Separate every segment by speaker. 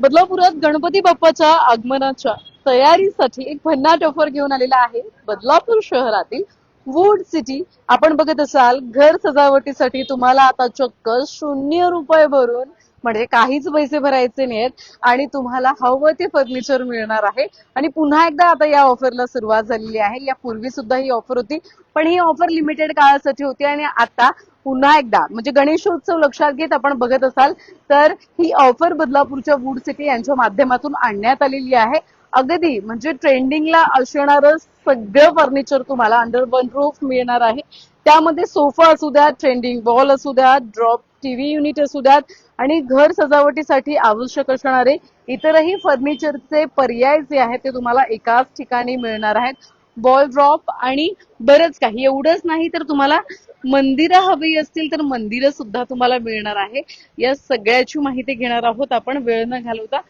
Speaker 1: बदलापुरात गणपती बाप्पाच्या आगमनाच्या तयारीसाठी एक भन्नाट ऑफर घेऊन आलेला आहे बदलापूर शहरातील वूड सिटी. आपण बघत असाल घर सजावटीसाठी तुम्हाला आता चक्क 0 रुपये भरून म्हणजे काहीच पैसे भरायचे नाहीत आणि तुम्हाला हवं ते फर्निचर मिळणार आहे. आणि पुन्हा एकदा आता या ऑफरला सुरुवात झालेली आहे. यापूर्वी सुद्धा ही ऑफर होती, पण ही ऑफर लिमिटेड काळासाठी होती आणि आता पुन्हा एकदा म्हणजे गणेशोत्सव लक्षात घेत आपण बघत असाल तर ही ऑफर बदलापूरच्या वूड सिटी यांच्या माध्यमातून आणण्यात आलेली आहे. अगदी म्हणजे ट्रेंडिंगला असणारं सगळं फर्निचर तुम्हाला अंडर वन रूफ मिळणार आहे. त्यामध्ये सोफा असू द्यात, ट्रेंडिंग वॉल असू द्यात, ड्रॉप टीव्ही युनिट असू द्यात आणि घर सजावटीसाठी आवश्यक असणारे इतरही फर्निचरचे पर्याय जे आहेत ते तुम्हाला एकाच ठिकाणी मिळणार आहेत. बॉल ड्रॉप आणि बरंच काही. एवढंच नाही तर तुम्हाला मंदिरं हवी असतील तर मंदिरं सुद्धा तुम्हाला मिळणार आहे. या सगळ्याची माहिती घेणार आहोत आपण वेळ न घालवता.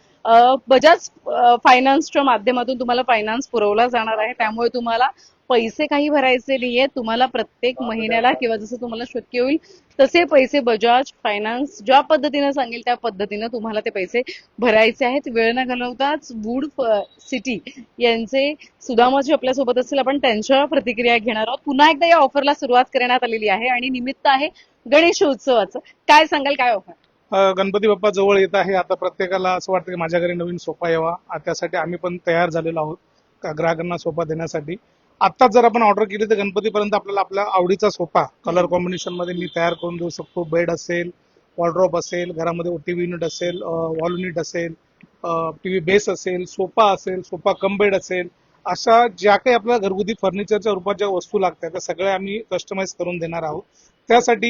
Speaker 1: बजाज फायनान्सच्या माध्यमातून तुम्हाला फायनान्स पुरवला जाणार आहे, त्यामुळे तुम्हाला पैसे काही भरायचे नाहीये. तुम्हाला प्रत्येक महिन्याला किंवा जसं तुम्हाला शक्य होईल तसे पैसे बजाज फायनान्स ज्या पद्धतीने सांगेल त्या पद्धतीने तुम्हाला ते पैसे भरायचे आहेत. वेळ न घालवताच वूड सिटी यांचे सुदामाजी आपल्यासोबत असतील, आपण त्यांच्या प्रतिक्रिया घेणार आहोत. पुन्हा एकदा या ऑफरला सुरुवात करण्यात आलेली आहे आणि निमित्त आहे गणेशोत्सवाचं. काय सांगाल, काय ऑफर?
Speaker 2: गणपती बाप्पा जवळ येत आहे. आता प्रत्येकाला असं वाटतं की माझ्या घरी नवीन सोफा यावा. त्यासाठी आम्ही पण तयार झालेलो आहोत ग्राहकांना सोफा देण्यासाठी. आत्ताच जर आपण ऑर्डर केली तर गणपतीपर्यंत आपल्याला आपल्या आवडीचा सोफा कलर कॉम्बिनेशन मध्ये मी तयार करून देऊ शकतो. बेड असेल, वॉर्डरोब असेल, घरामध्ये टीव्ही युनिट असेल, वॉल युनिट असेल, टीव्ही बेस असेल, सोफा असेल, सोफा कम बेड असेल, अशा ज्या काही आपल्याला घरगुती फर्निचरच्या रूपात ज्या वस्तू लागतात त्या सगळ्या आम्ही कस्टमाइज करून देणार आहोत. त्यासाठी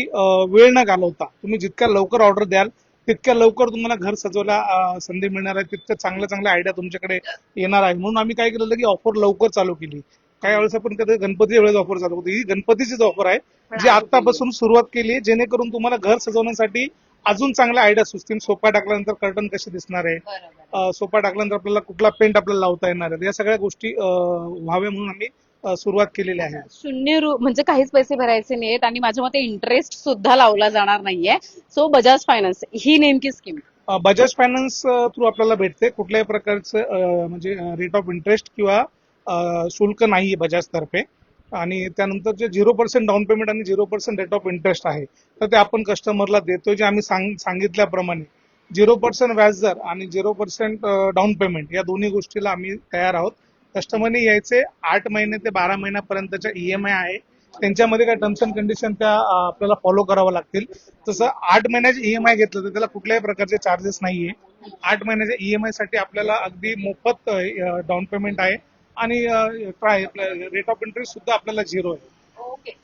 Speaker 2: वेळ न घालवता तुम्ही जितक्या लवकर ऑर्डर द्याल तितक्या लवकर तुम्हाला घर सजवायला संधी मिळणार आहे, तितक्या चांगल्या चांगल्या आयडिया तुमच्याकडे येणार आहे. म्हणून आम्ही काय केलं की ऑफर लवकर चालू केली. काही वेळेस आपण कधी गणपतीच्या वेळेस ऑफर चालू होती, ही गणपतीचीच ऑफर आहे जी आतापासून सुरुवात केली आहे, जेणेकरून तुम्हाला घर सजवण्यासाठी अजून चांगल्या आयडिया सुचतील. सोफा टाकल्यानंतर कर्टन कसे दिसणार आहे, सोफा टाकल्यानंतर आपल्याला कुठला पेंट आपल्याला लावता येणार आहे, या सगळ्या गोष्टी व्हाव्या म्हणून आम्ही सुरुवात केलेली आहे.
Speaker 1: म्हणजे काहीच पैसे भरायचे नाहीत आणि माझ्या मते इंटरेस्ट सुद्धा लावला जाणार नाहीये. सो बजाज फायनान्स ही नेमकी स्कीम
Speaker 2: बजाज फायनान्स थ्रू आपल्याला भेटते. कुठल्याही प्रकारचं म्हणजे रेट ऑफ इंटरेस्ट किंवा शुल्क नाहीये बजाज तर्फे. आणि त्यानंतर जे 0% डाऊन पेमेंट आणि 0% रेट ऑफ इंटरेस्ट आहे तर ते आपण कस्टमरला देतोय. जे आम्ही सांगितल्याप्रमाणे 0% व्याजदर आणि 0% डाऊन पेमेंट या दोन्ही गोष्टीला आम्ही तयार आहोत. कस्टमरने यायचे 8 महिने ते 12 महिन्यापर्यंतच्या ईएमआय आहे. त्यांच्यामध्ये काही टर्म्स अँड कंडिशन त्या आपल्याला फॉलो करावं लागतील. तसं 8 महिन्याचे ईएमआय घेतलं तर त्याला कुठल्याही प्रकारचे चार्जेस नाहीये. 8 महिन्याच्या ईएमआय साठी आपल्याला अगदी मोफत डाऊन पेमेंट आहे आणि रेट ऑफ इंटरेस्ट सुद्धा आपल्याला 0 आहे.
Speaker 1: ओके.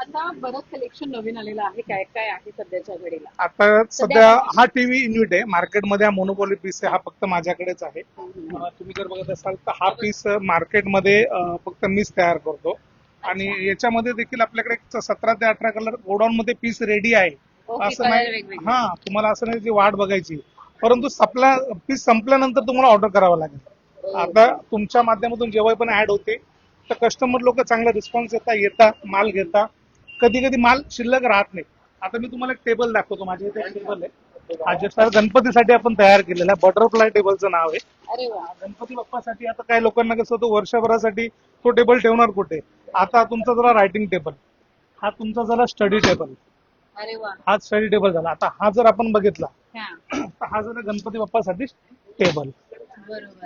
Speaker 1: आता बरंच कलेक्शन नवीन आलेलं आहे. काय काय आहे सध्याच्या घडीला?
Speaker 2: आता सध्या हा टीव्ही युनिट आहे मार्केटमध्ये. हा मोनोपॉली पीस आहे. हा फक्त माझ्याकडेच आहे. तुम्ही जर बघत असाल तर हा पीस मार्केटमध्ये फक्त मीच तयार करतो. आणि याच्यामध्ये देखील आपल्याकडे 17 ते 18 कलर गोडाऊन मध्ये पीस रेडी आहे. असं नाही तुम्हाला असं नाही की वाट बघायची, परंतु पीस संपल्यानंतर तुम्हाला ऑर्डर करावं लागेल. आता तुमच्या माध्यमातून जेव्हा पण ऍड होते तर कस्टमर लोक चांगला रिस्पॉन्स येतात, माल घेता. कधी कधी माल शिल्लक राहत नाही. आता मी तुम्हाला एक टेबल दाखवतो. माझ्या इथे टेबल आहे. हा जस्ट गणपतीसाठी आपण तयार केलेला बटरफ्लाय टेबलचं नाव आहे. गणपती बाप्पासाठी आता काही लोकांना कसं होतं वर्षभरासाठी तो टेबल ठेवणार कुठे. आता तुमचा जरा रायटिंग टेबल, हा तुमचा जरा स्टडी टेबल, हा स्टडी टेबल झाला. आता हा जर आपण बघितला तर हा जरा गणपती बाप्पासाठी टेबल.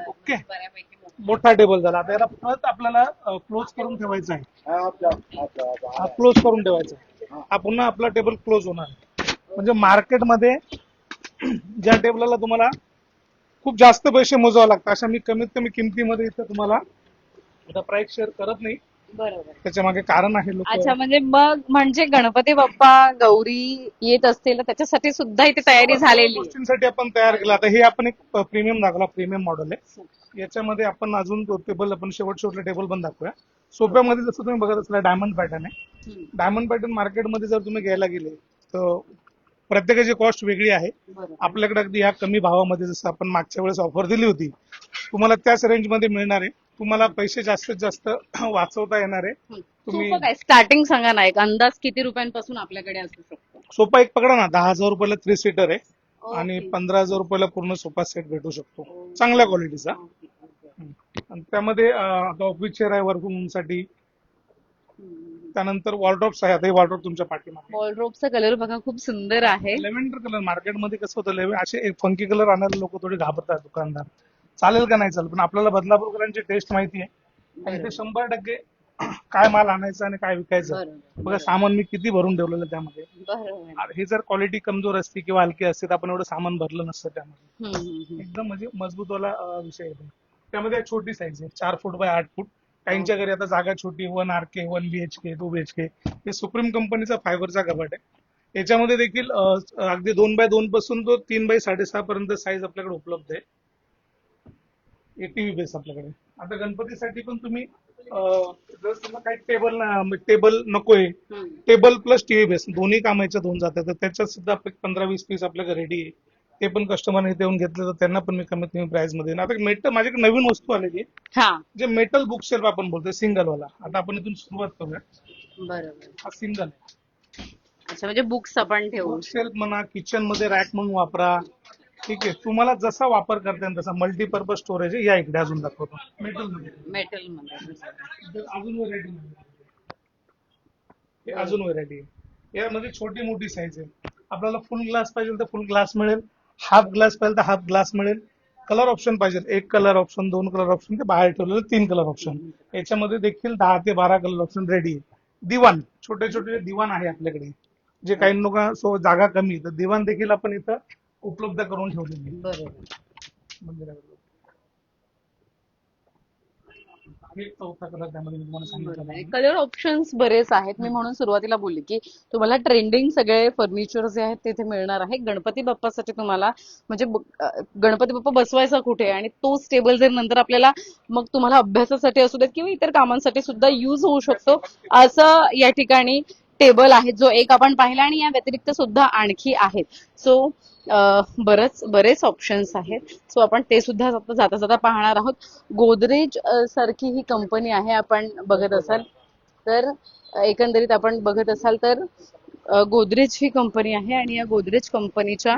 Speaker 2: ओके, मोठा टेबल झाला. आता याला परत आपल्याला क्लोज करून ठेवायचा आहे. हा क्लोज करून ठेवायचा आहे. हा पुन्हा आपला टेबल क्लोज होणार. म्हणजे मार्केटमध्ये ज्या टेबलाला तुम्हाला खूप जास्त पैसे मोजावे लागतात अशा मी कमीत कमी किमतीमध्ये इथं तुम्हाला प्राइस शेअर करत नाही.
Speaker 1: बरोबर.
Speaker 2: त्याच्या मागे कारण आहे.
Speaker 1: अच्छा, म्हणजे गणपती बाप्पा गौरी येत असतील त्याच्यासाठी सुद्धा इथे तयारी झालेली
Speaker 2: गोष्टींसाठी आपण तयार केला. आता हे आपण एक प्रीमियम दाखवला, प्रीमियम मॉडेल आहे. याच्यामध्ये आपण अजून टेबल आपण शेवटला टेबल पण दाखवूया. सोप्यामध्ये जसं तुम्ही बघत असला डायमंड पॅटर्न आहे. डायमंड पॅटर्न मार्केटमध्ये जर तुम्ही घ्यायला गेले तर प्रत्येकाची कॉस्ट वेगळी आहे. आपल्याकडे अगदी ह्या कमी भावामध्ये जसं आपण मागच्या वेळेस ऑफर दिली होती तुम्हाला त्याच रेंजमध्ये मिळणार आहे. तुम्हाला पैसे जास्तीत जास्त वाचवता येणार आहे.
Speaker 1: तुम्ही स्टार्टिंग सांगा ना, एक अंदाज किती रुपयांपासून आपल्याकडे असू शकतो?
Speaker 2: सोफा एक पकडा ना, 10,000 रुपयाला 3 सीटर आहे. आणि 15,000 रुपयाला पूर्ण सोफा सेट भेटू शकतो, चांगल्या क्वालिटीचा. आणि त्यामध्ये आता ऑफिस चेअर आहे वर्क साठी. त्यानंतर वॉर्डरोब्स आहे. आता हे वॉर्डरोब तुमच्या पाठीमागे
Speaker 1: वॉलड्रॉपचा कलर बघा खूप सुंदर आहे.
Speaker 2: Lavender colour. मार्केटमध्ये कसं होतं, असे फंकी कलर आणायला लोक थोडी घाबरतात दुकानदार. चालेल का नाही चालेल, पण आपल्याला बदलापूरकरांची टेस्ट माहिती आहे. आणि ते 100% काय माल आणायचा आणि काय विकायचं.
Speaker 1: बरोबर
Speaker 2: बघा सामान मी किती भरून ठेवलेलं त्यामध्ये.
Speaker 1: बरोबर.
Speaker 2: आणि हे जर क्वालिटी कमजोर असती किंवा हलकी असते तर आपण एवढं सामान भरलं नसतं त्यामध्ये.
Speaker 1: हम्म.
Speaker 2: एकदम म्हणजे मजबूतवाला विषय आहे. त्यामध्ये एक छोटी साईज आहे, 4 फूट बाय 8 फूट. काहींच्या घरी आता जागा छोटी, 1 RK, 1 BHK, 2 BHK. हे सुप्रीम कंपनीचा फायबरचा कपाट आहे. याच्यामध्ये देखील अगदी 2 बाय 2 पासून तो 3 बाय 6.5 पर्यंत साईज आपल्याकडे उपलब्ध आहे. टीव्ही बेस आपल्याकडे. आता गणपतीसाठी पण तुम्ही जर तुम्हाला काही टेबल नकोय, टेबल प्लस टीव्ही बेस दोन्ही काम याच्यात होऊन जातात. तर त्याच्यात सुद्धा 15-20 पीस आपल्याकडे रेडी आहे. ते पण कस्टमरने इथे येऊन घेतलं तर त्यांना पण मी कमीत कमी प्राइस मध्ये. आता माझ्याकडे नवीन वस्तू आलेली आहे,
Speaker 1: हा
Speaker 2: जे मेटल बुक शेल्फ आपण बोलतोय सिंगल वाला. आता आपण इथून सुरुवात करूया.
Speaker 1: बरोबर.
Speaker 2: हा सिंगल आहे.
Speaker 1: अच्छा, म्हणजे बुक्स आपण ठेवू.
Speaker 2: बुक शेल्फ म्हणा, किचन मध्ये रॅक म्हणून वापरा. ठीक आहे, तुम्हाला जसा वापर करता येईल तसा. मल्टीपर्पज स्टोरेज आहे. या इकडे अजून दाखवतो मेटल मध्ये.
Speaker 1: मेटल मध्ये.
Speaker 2: अजून व्हरायटी अजून व्हरायटी आहे. यामध्ये छोटी मोठी साईज आहे. आपल्याला फुल ग्लास पाहिजे तर फुल ग्लास मिळेल, हाफ ग्लास पाहिजे तर हाफ ग्लास मिळेल. कलर ऑप्शन पाहिजे, 1 कलर ऑप्शन, 2 कलर ऑप्शन, ते बाहेर ठेवलेलं 3 कलर ऑप्शन. याच्यामध्ये देखील 10 ते 12 कलर ऑप्शन रेडी आहे. दिवाण, छोटे छोटे दिवाण आहे आपल्याकडे. जे काही लोक जागा कमी तर दिवाण देखील आपण इथं उपलब्ध करून ठेवलेली आहे
Speaker 1: बरोबर.
Speaker 2: मंदिराकडे. हे चौथा कलर त्यामध्ये मी तुम्हाला सांगितलं आहे.
Speaker 1: कलर ऑप्शन्स बरेच आहेत. मी म्हणून सुरुवातीला बोलली की तुम्हाला ट्रेंडिंग सगळे फर्निचर जे आहेत तिथे मिळणार आहे. गणपती बाप्पासाठी तुम्हाला म्हणजे गणपती बाप्पा बसवायचा कुठे आणि तोच टेबल जर नंतर आपल्याला मग तुम्हाला अभ्यासासाठी असू देत किंवा इतर कामांसाठी सुद्धा युज होऊ शकतो असं या ठिकाणी टेबल आहे, जो एक आपण पाहिला. आणि या व्यतिरिक्त सुद्धा आणखी आहेत. सो बरेच ऑप्शन्स आहेत. सो आपण ते सुद्धा जाता जाता पाहणार आहोत. गोदरेज सारखी ही कंपनी आहे. आपण बघत असाल तर एकंदरीत आपण बघत असाल तर गोदरेज ही कंपनी आहे आणि या गोदरेज कंपनीच्या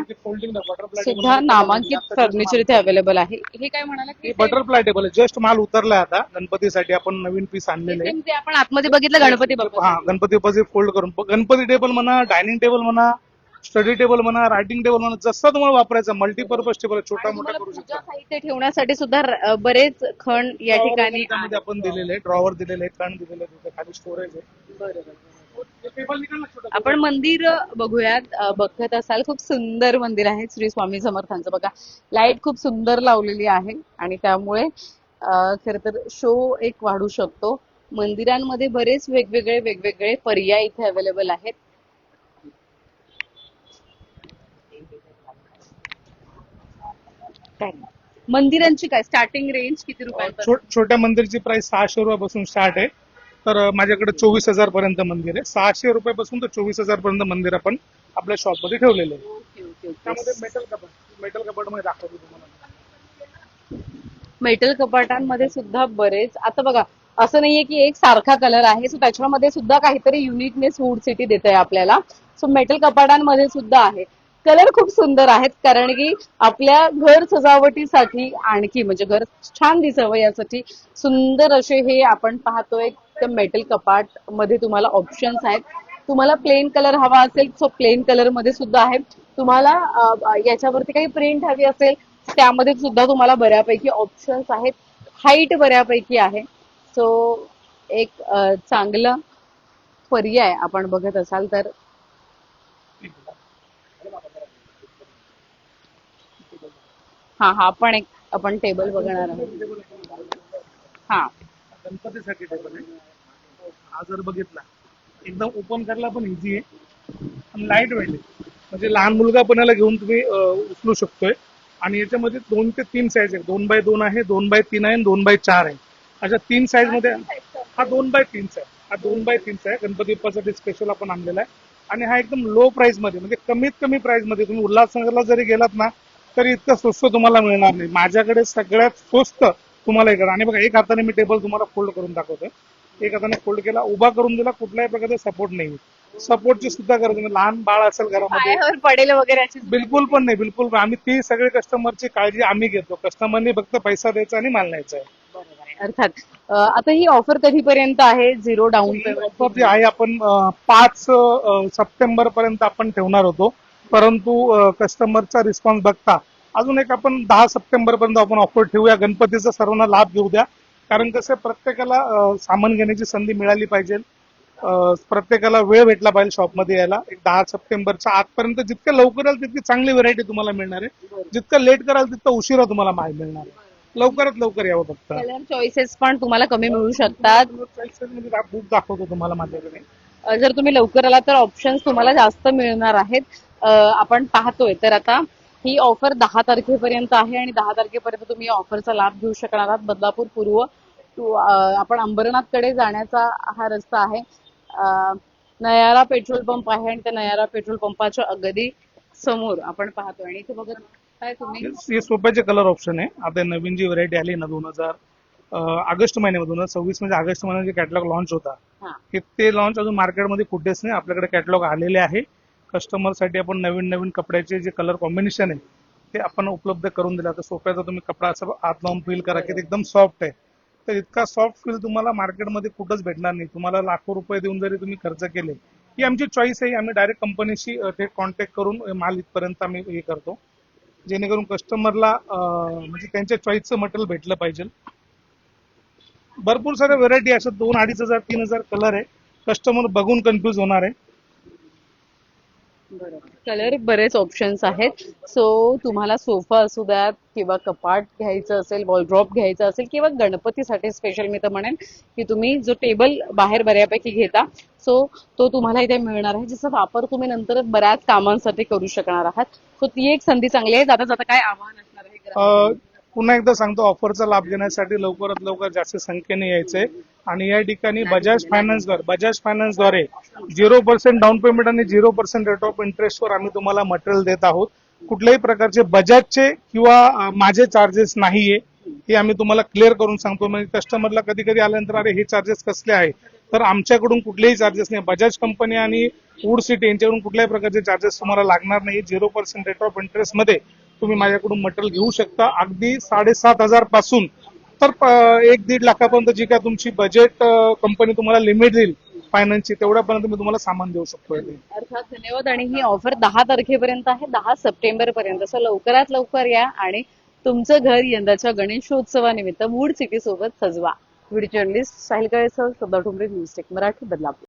Speaker 1: सुद्धा नामांकित फर्निचर इथे अवेलेबल आहे. हे काय म्हणाला की
Speaker 2: बटरफ्लाय टेबल आहे. जस्ट माल उतरलाय आता. गणपतीसाठी आपण नवीन पीस आणलेले आहे.
Speaker 1: ते आपण आतमध्ये बघितलं गणपती बाप्पा.
Speaker 2: हा, गणपती बाप्पाचे फोल्ड करून. गणपती टेबल म्हणा, डायनिंग टेबल म्हणा, स्टडी टेबल म्हणा, रायटिंग टेबल म्हणा, जसं तुम्हाला वापरायचा. मल्टीपर्पज टेबल, छोटा मोठा करू
Speaker 1: पूजा
Speaker 2: शकता.
Speaker 1: साहित्य ठेवण्यासाठी सुद्धा बरेच खण या ठिकाणी
Speaker 2: त्यामध्ये आपण दिलेले, ड्रॉवर दिलेले, कण दिलेले, तिथे खाली स्टोरेज आहे. टेबल निघाला छोटा.
Speaker 1: आपण मंदिर बघूयात. बघत असाल खूप सुंदर मंदिर आहे श्री स्वामी समर्थांचं. बघा लाईट खूप सुंदर लावलेली आहे आणि त्यामुळे खर तर शो एक वाढू शकतो. मंदिरांमध्ये बरेच वेगवेगळे पर्याय इथे अवेलेबल आहेत. मंदिरांची काय स्टार्टिंग रेंज किती रुपयांपासून?
Speaker 2: छोट्या मंदिरची प्राइस 600 रुपयापासून स्टार्ट आहे. तर माझ्याकडे 24,000 पर्यंत मंदिर आहे. 600 रुपयापासून तर 24,000 पर्यंत मंदिर आपण आपल्या शॉप मध्ये ठेवलेले आहे. त्यामध्ये मेटल कपाट मध्ये दाखवतो तुम्हाला.
Speaker 1: मेटल कपाटांमध्ये सुद्धा बरेच. आता बघा असं नाहीये की एक सारखा कलर आहे. सो त्याच्यामध्ये सुद्धा काहीतरी युनिकनेस वूड सिटी देते आपल्याला. सो मेटल कपाटांमध्ये सुद्धा आहे. कलर खूप सुंदर आहेत कारण की आपल्या घर सजावटीसाठी आणखी म्हणजे घर छान दिसावं यासाठी सुंदर असे हे आपण पाहतोय. मेटल कपाट मध्ये तुम्हाला ऑप्शन्स आहेत. तुम्हाला प्लेन कलर हवा असेल सो प्लेन कलर मध्ये सुद्धा आहे. तुम्हाला याच्यावरती काही प्रिंट हवी असेल त्यामध्ये सुद्धा तुम्हाला बऱ्यापैकी ऑप्शन्स आहेत. हाईट बऱ्यापैकी आहे. सो एक चांगलं पर्याय आपण बघत असाल तर. हा पण एक आपण टेबल बघणार आहोत. हा
Speaker 2: गणपतीसाठी टेबल आहे. हा जर बघितला एकदम ओपन करायला पण इझी आहे आणि लाईट वेट आहे. म्हणजे लहान मुलगा पण याला घेऊन तुम्ही उचलू शकतोय. आणि याच्यामध्ये 2 ते 3 साईज आहे. 2 बाय 2 आहे, 2 बाय 3 आहे, 2 बाय 4 आहे. अशा 3 साईज मध्ये हा 2 बाय 3 आहे. हा 2 बाय 3 आहे. गणपती बाप्पासाठी स्पेशल आपण आणलेला आहे. आणि हा एकदम लो प्राइस मध्ये म्हणजे कमीत कमी प्राइस मध्ये. तुम्ही उल्हासनगरला जरी गेलात ना तरी इतकं स्वस्त तुम्हाला मिळणार नाही. माझ्याकडे सगळ्यात स्वस्त तुम्हाला इकडे. आणि बघा एक हाताने मी टेबल तुम्हाला फोल्ड करून दाखवतोय. एक हाताने फोल्ड केला, उभा करून दिला, कुठल्याही प्रकारचा सपोर्ट नाही. सपोर्टची सुद्धा गरज नाही. लहान बाळ असेल घरामध्ये
Speaker 1: पायावर पडेल वगैरे अशी
Speaker 2: बिलकुल पण नाही, बिलकुल पण. आम्ही ती सगळे कस्टमरची काळजी आम्ही घेतो. कस्टमरनी फक्त पैसा द्यायचा आणि माल न्यायचा आहे.
Speaker 1: बरोबर आहे. अर्थात आता ही ऑफर कधीपर्यंत आहे? 0 डाऊन पेमेंट
Speaker 2: ऑफर जी आहे आपण 5 सप्टेंबर पर्यंत आपण ठेवणार होतो, परंतु कस्टमरचा रिस्पॉन्स बघता अजून एक आपण 10 सप्टेंबर पर्यंत आपण ऑफर ठेवूया. गणपतीचा सर्वांना लाभ घेऊ द्या, कारण कसं प्रत्येकाला सामान घेण्याची संधी मिळाली पाहिजे. प्रत्येकाला वेळ भेटला पाहिजे शॉपमध्ये यायला. एक 10 सप्टेंबरच्या आतपर्यंत जितकं लवकर येईल तितकी चांगली व्हरायटी तुम्हाला मिळणार आहे. जितकं लेट कराल तितकं उशिरा तुम्हाला माल मिळणार आहे. लवकरात लवकर यावं फक्त.
Speaker 1: कलर चॉईसेस पण तुम्हाला कमी मिळू शकतात.
Speaker 2: बुक दाखवतो तुम्हाला माझ्याकडे.
Speaker 1: जर तुम्ही लवकर आला तर ऑप्शन्स तुम्हाला जास्त मिळणार आहेत. आपण पाहतोय तर आता ही ऑफर 10 तारखेपर्यंत आहे आणि 10 तारखेपर्यंत तुम्ही या ऑफरचा लाभ घेऊ शकणार आहात. बदलापूर पूर्व आपण अंबरनाथकडे जाण्याचा हा रस्ता आहे. नयारा पेट्रोल पंप आहे आणि त्या नयारा पेट्रोल पंपाच्या अगदी समोर आपण पाहतोय. आणि इथे बघत काय तुम्ही
Speaker 2: हे सोप्याचे कलर ऑप्शन आहे. आता नवीन जी व्हरायटी आली ना 2000 ऑगस्ट महिन्यामध्ये 2026 म्हणजे ऑगस्ट महिन्यात जे कॅटलॉग लॉन्च होता,
Speaker 1: हा
Speaker 2: ते लॉन्च अजून मार्केटमध्ये कुठेच नाही. आपल्याकडे कॅटलॉग आलेले आहे. कस्टमरसाठी आपण नवीन नवीन कपड्याचे जे कलर कॉम्बिनेशन आहे ते आपण उपलब्ध करून दिला. तर सोप्याचा तुम्ही कपडा असं हात लावून फील करा की ते एकदम सॉफ्ट आहे. तर इतका सॉफ्ट फील तुम्हाला मार्केटमध्ये कुठंच भेटणार नाही. तुम्हाला लाखो रुपये देऊन जरी तुम्ही खर्च केले, ही आमची चॉईस आहे. आम्ही डायरेक्ट कंपनीशी थेट कॉन्टॅक्ट करून माल इथपर्यंत आम्ही हे करतो, जेणेकरून कस्टमरला म्हणजे त्यांच्या चॉईसचं मटेरियल भेटलं पाहिजे. भरपूर साऱ्या व्हरायटी अशा 2,000, 2,500, 3,000 कलर आहे. कस्टमर बघून कन्फ्युज होणार आहे.
Speaker 1: कलर बरेच ऑप्शन्स आहेत. सो तुम्हाला सोफा असू द्यात किंवा कपाट घ्यायचं असेल, वॉलड्रॉप घ्यायचं असेल किंवा गणपतीसाठी स्पेशल मी तर म्हणेन की तुम्ही जो टेबल बाहेर बऱ्यापैकी घेता सो तो तुम्हाला इथे मिळणार आहे, ज्याचा वापर तुम्ही नंतर बऱ्याच कामांसाठी करू शकणार आहात. सो ती एक संधी चांगली आहे. जाता जाता काय आव्हान असणार आहे ग्राहकांना?
Speaker 2: पुन्हा एकदा सांगतो, ऑफरचा लाभ घेण्यासाठी लवकरात लवकर जास्त संख्येने यायचंय. आणि या ठिकाणी बजाज फायनान्सद्वारे 0% डाऊन पेमेंट आणि 0% रेट ऑफ इंटरेस्टवर आम्ही तुम्हाला मटेरियल देत आहोत. कुठल्याही प्रकारचे बजाजचे किंवा माझे चार्जेस नाहीये, हे आम्ही तुम्हाला क्लिअर करून सांगतो. म्हणजे कस्टमरला कधी कधी आल्यानंतर अरे हे चार्जेस कसले आहे, तर आमच्याकडून कुठलेही चार्जेस नाही. बजाज कंपनी आणि वूड सिटी यांच्याकडून कुठल्याही प्रकारचे चार्जेस तुम्हाला लागणार नाही. 0% रेट ऑफ इंटरेस्ट मध्ये तुम्ही माझ्याकडून मटेरियल घेऊ शकता. अगदी 7,500 पासून तर 1-1.5 लाखापर्यंत जी काय तुमची बजेट कंपनी तुम्हाला लिमिट देईल फायनान्सची, तेवढ्यापर्यंत मी तुम्हाला सामान देऊ शकतो.
Speaker 1: अर्थात धन्यवाद. आणि ही ऑफर 10 तारखेपर्यंत आहे, 10 सप्टेंबर पर्यंत. सो लवकरात लवकर या आणि तुमचं घर यंदाच्या गणेशोत्सवानिमित्त वूड सिटी सोबत सजवा. व्हिडिओ जर्नलिस्ट साहिल कळेसह, श्रद्धा ठोंबरे, न्यूज टेक मराठी, बदलापूर.